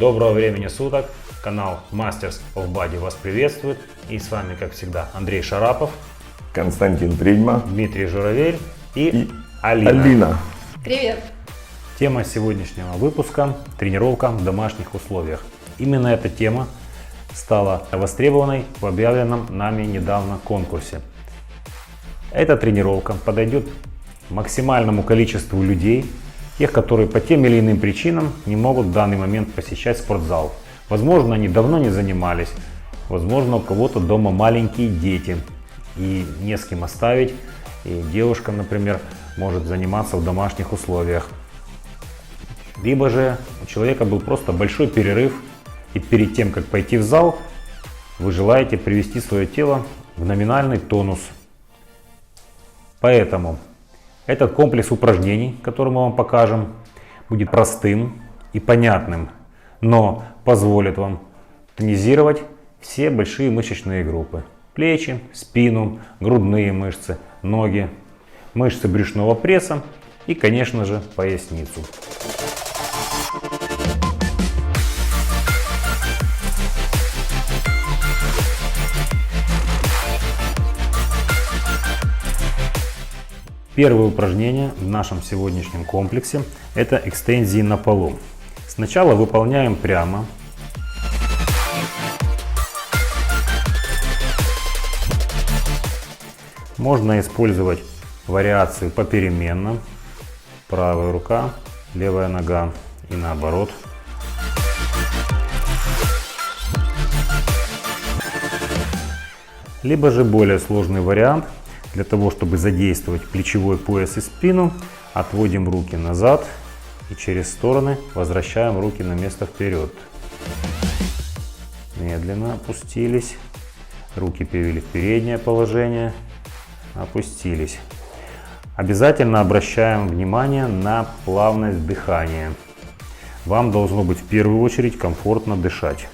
Доброго времени суток! Канал Masters of Body вас приветствует. И с вами, как всегда, Андрей Шарапов, Константин Придьма, Дмитрий Журавель и Алина. Привет! Тема сегодняшнего выпуска – тренировка в домашних условиях. Именно эта тема стала востребованной в объявленном нами недавно конкурсе. Эта тренировка подойдет максимальному количеству людей, тех, которые по тем или иным причинам не могут в данный момент посещать спортзал. Возможно, они давно не занимались, возможно, у кого-то дома маленькие дети и не с кем оставить, и девушка, например, может заниматься в домашних условиях. Либо же у человека был просто большой перерыв, и перед тем, как пойти в зал, вы желаете привести свое тело в номинальный тонус. Поэтому этот комплекс упражнений, который мы вам покажем, будет простым и понятным, но позволит вам тонизировать все большие мышечные группы. Плечи, спину, грудные мышцы, ноги, мышцы брюшного пресса и, конечно же, поясницу. Первое упражнение в нашем сегодняшнем комплексе – это экстензии на полу. Сначала выполняем прямо. Можно использовать вариации попеременно. Правая рука, левая нога и наоборот. Либо же более сложный вариант. Для того, чтобы задействовать плечевой пояс и спину, отводим руки назад и через стороны возвращаем руки на место вперед. Медленно опустились, руки перевели в переднее положение, опустились. Обязательно обращаем внимание на плавность дыхания. Вам должно быть в первую очередь комфортно дышать.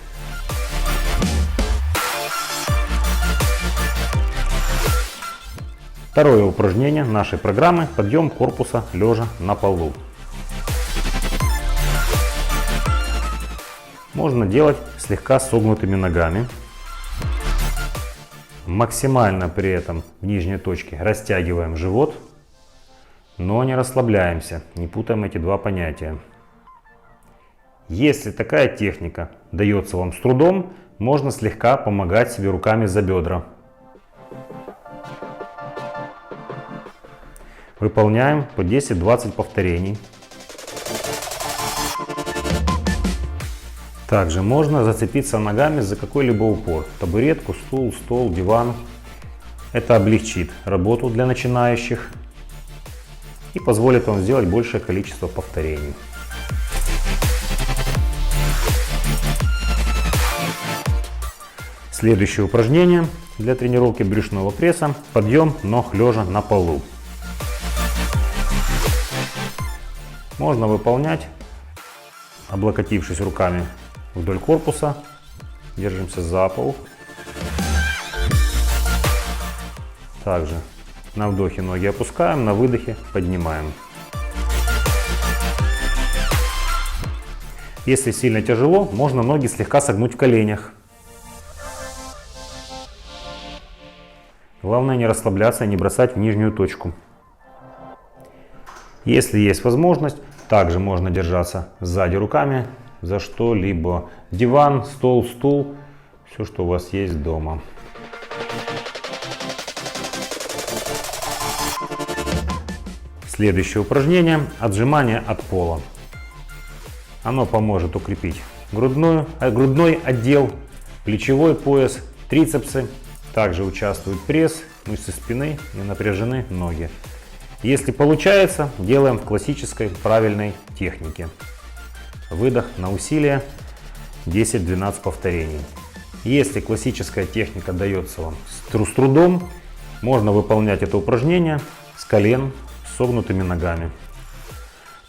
Второе упражнение нашей программы – подъем корпуса лежа на полу. Можно делать слегка согнутыми ногами. Максимально при этом в нижней точке растягиваем живот, но не расслабляемся, не путаем эти два понятия. Если такая техника дается вам с трудом, можно слегка помогать себе руками за бедра. Выполняем по 10-20 повторений. Также можно зацепиться ногами за какой-либо упор. Табуретку, стул, стол, диван. Это облегчит работу для начинающих и позволит вам сделать большее количество повторений. Следующее упражнение для тренировки брюшного пресса – подъем ног лежа на полу. Можно выполнять, облокотившись руками вдоль корпуса, держимся за пол. Также на вдохе ноги опускаем, на выдохе поднимаем. Если сильно тяжело, можно ноги слегка согнуть в коленях. Главное не расслабляться и не бросать в нижнюю точку. Если есть возможность, также можно держаться сзади руками за что-либо. Диван, стол, стул, все, что у вас есть дома. Следующее упражнение – отжимание от пола. Оно поможет укрепить грудной отдел, плечевой пояс, трицепсы. Также участвует пресс, мышцы спины и напряжены ноги. Если получается, делаем в классической правильной технике. Выдох на усилие, 10-12 повторений. Если классическая техника дается вам с трудом, можно выполнять это упражнение с колен, с согнутыми ногами.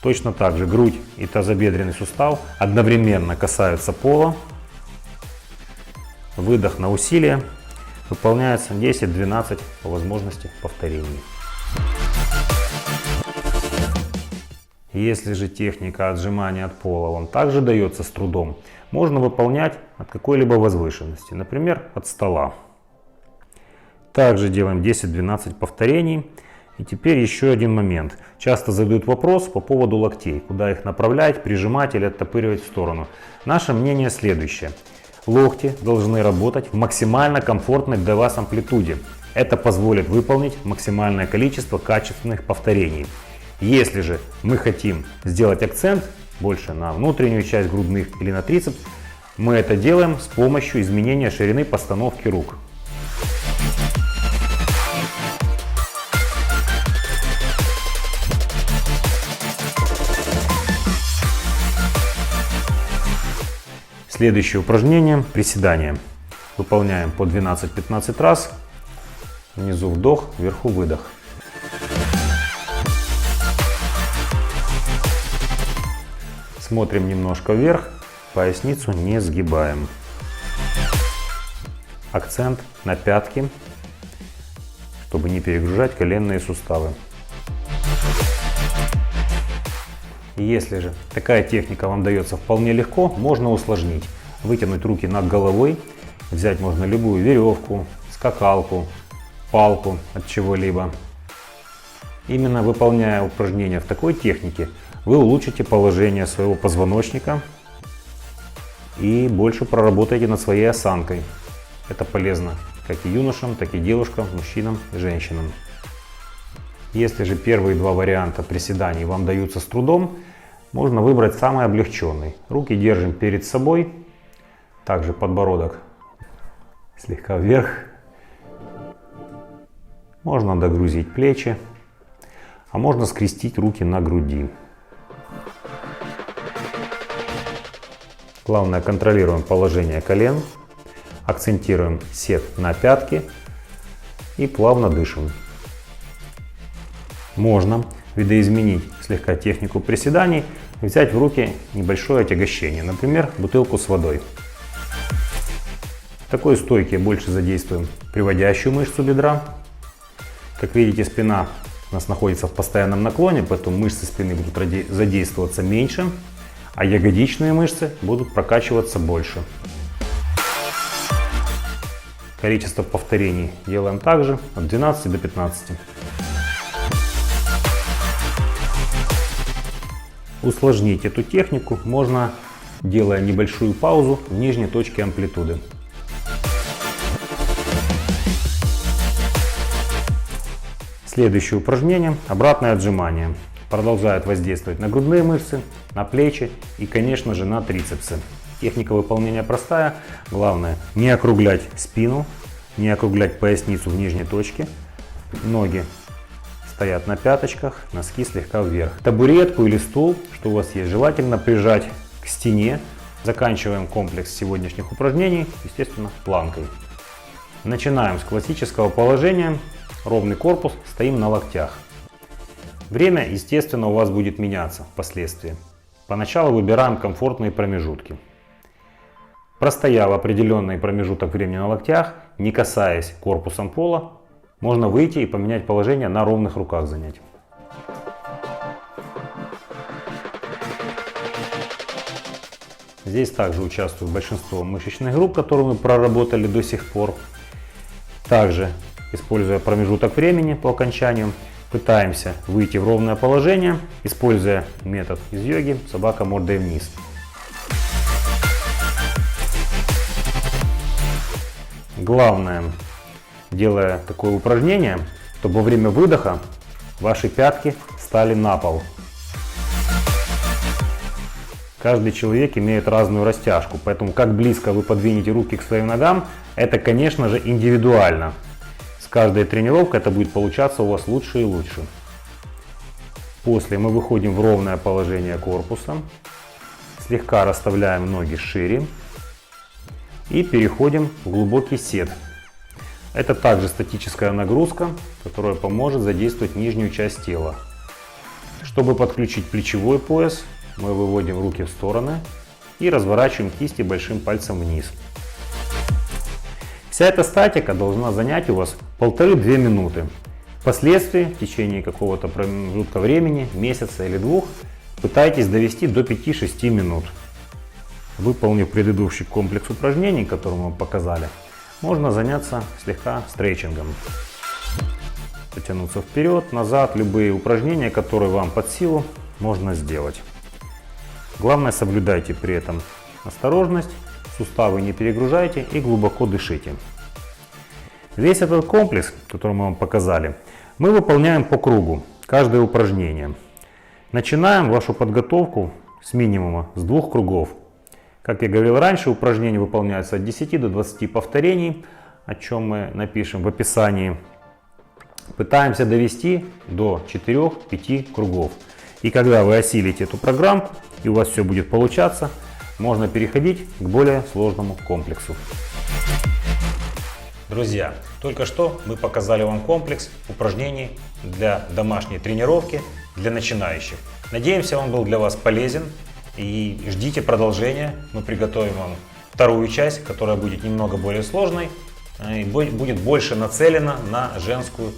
Точно так же грудь и тазобедренный сустав одновременно касаются пола. Выдох на усилие, выполняется 10-12 по возможности повторений. Если же техника отжимания от пола вам также дается с трудом, можно выполнять от какой-либо возвышенности, например, от стола. Также делаем 10-12 повторений. И теперь еще один момент. Часто задают вопрос по поводу локтей, куда их направлять, прижимать или оттопыривать в сторону. Наше мнение следующее. Локти должны работать в максимально комфортной для вас амплитуде. Это позволит выполнить максимальное количество качественных повторений. Если же мы хотим сделать акцент больше на внутреннюю часть грудных или на трицепс, мы это делаем с помощью изменения ширины постановки рук. Следующее упражнение – приседания. Выполняем по 12-15 раз. Внизу вдох, вверху выдох. Смотрим немножко вверх, поясницу не сгибаем. Акцент на пятки, чтобы не перегружать коленные суставы. Если же такая техника вам дается вполне легко, можно усложнить. Вытянуть руки над головой, взять можно любую веревку, скакалку, палку от чего-либо. Именно выполняя упражнения в такой технике, вы улучшите положение своего позвоночника и больше проработаете над своей осанкой. Это полезно как и юношам, так и девушкам, мужчинам и женщинам. Если же первые два варианта приседаний вам даются с трудом, можно выбрать самый облегченный. Руки держим перед собой, также подбородок слегка вверх. Можно догрузить плечи, а можно скрестить руки на груди. Главное, контролируем положение колен, акцентируем сет на пятки и плавно дышим. Можно видоизменить слегка технику приседаний, взять в руки небольшое отягощение, например, бутылку с водой. В такой стойке больше задействуем приводящую мышцу бедра. Как видите, спина у нас находится в постоянном наклоне, поэтому мышцы спины будут задействоваться меньше, а ягодичные мышцы будут прокачиваться больше. Количество повторений делаем также от 12 до 15. Усложнить эту технику можно, делая небольшую паузу в нижней точке амплитуды. Следующее упражнение – обратное отжимание. Продолжает воздействовать на грудные мышцы, на плечи и, конечно же, на трицепсы. Техника выполнения простая. Главное не округлять спину, не округлять поясницу в нижней точке. Ноги стоят на пяточках, носки слегка вверх. Табуретку или стул, что у вас есть, желательно прижать к стене. Заканчиваем комплекс сегодняшних упражнений, естественно, планкой. Начинаем с классического положения. Ровный корпус, стоим на локтях. Время, естественно, у вас будет меняться впоследствии. Поначалу выбираем комфортные промежутки. Простояв определенный промежуток времени на локтях, не касаясь корпусом пола, можно выйти и поменять положение, на ровных руках занять. Здесь также участвует большинство мышечных групп, которые мы проработали до сих пор. Также, используя промежуток времени по окончанию, пытаемся выйти в ровное положение, используя метод из йоги собака мордой вниз. Главное, делая такое упражнение, чтобы во время выдоха ваши пятки стали на пол. Каждый человек имеет разную растяжку, поэтому как близко вы подвинете руки к своим ногам, это, конечно же, индивидуально. С каждой тренировкой это будет получаться у вас лучше и лучше. После мы выходим в ровное положение корпуса, слегка расставляем ноги шире и переходим в глубокий сет. Это также статическая нагрузка, которая поможет задействовать нижнюю часть тела. Чтобы подключить плечевой пояс, мы выводим руки в стороны и разворачиваем кисти большим пальцем вниз. Вся эта статика должна занять у вас 1,5-2 минуты. Впоследствии, в течение какого-то промежутка времени, месяца или двух, Пытайтесь довести до 5-6 минут. Выполнив предыдущий комплекс упражнений, который мы вам показали, можно заняться слегка стретчингом. Потянуться вперед, назад, любые упражнения, которые вам под силу, можно сделать. Главное, соблюдайте при этом осторожность, суставы не перегружайте и глубоко дышите. Весь этот комплекс, который мы вам показали, мы выполняем по кругу, каждое упражнение. Начинаем вашу подготовку с минимума, с 2 кругов. Как я говорил раньше, упражнения выполняются от 10 до 20 повторений, о чем мы напишем в описании. Пытаемся довести до 4-5 кругов. И когда вы осилите эту программку и у вас все будет получаться, можно переходить к более сложному комплексу. Друзья, только что мы показали вам комплекс упражнений для домашней тренировки для начинающих. Надеемся, он был для вас полезен и ждите продолжения. Мы приготовим вам вторую часть, которая будет немного более сложной и будет больше нацелена на женскую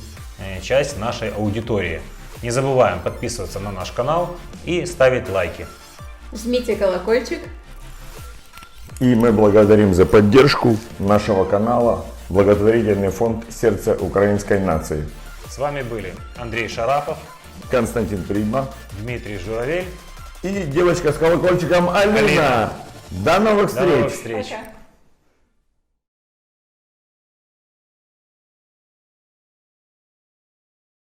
часть нашей аудитории. Не забываем подписываться на наш канал и ставить лайки. Жмите колокольчик. И мы благодарим за поддержку нашего канала благотворительный фонд «Сердце украинской нации». С вами были Андрей Шарапов, Константин Придьма Дмитрий Журавель. и девочка с колокольчиком Алина. Алина. До новых До новых встреч! встреч! Пока.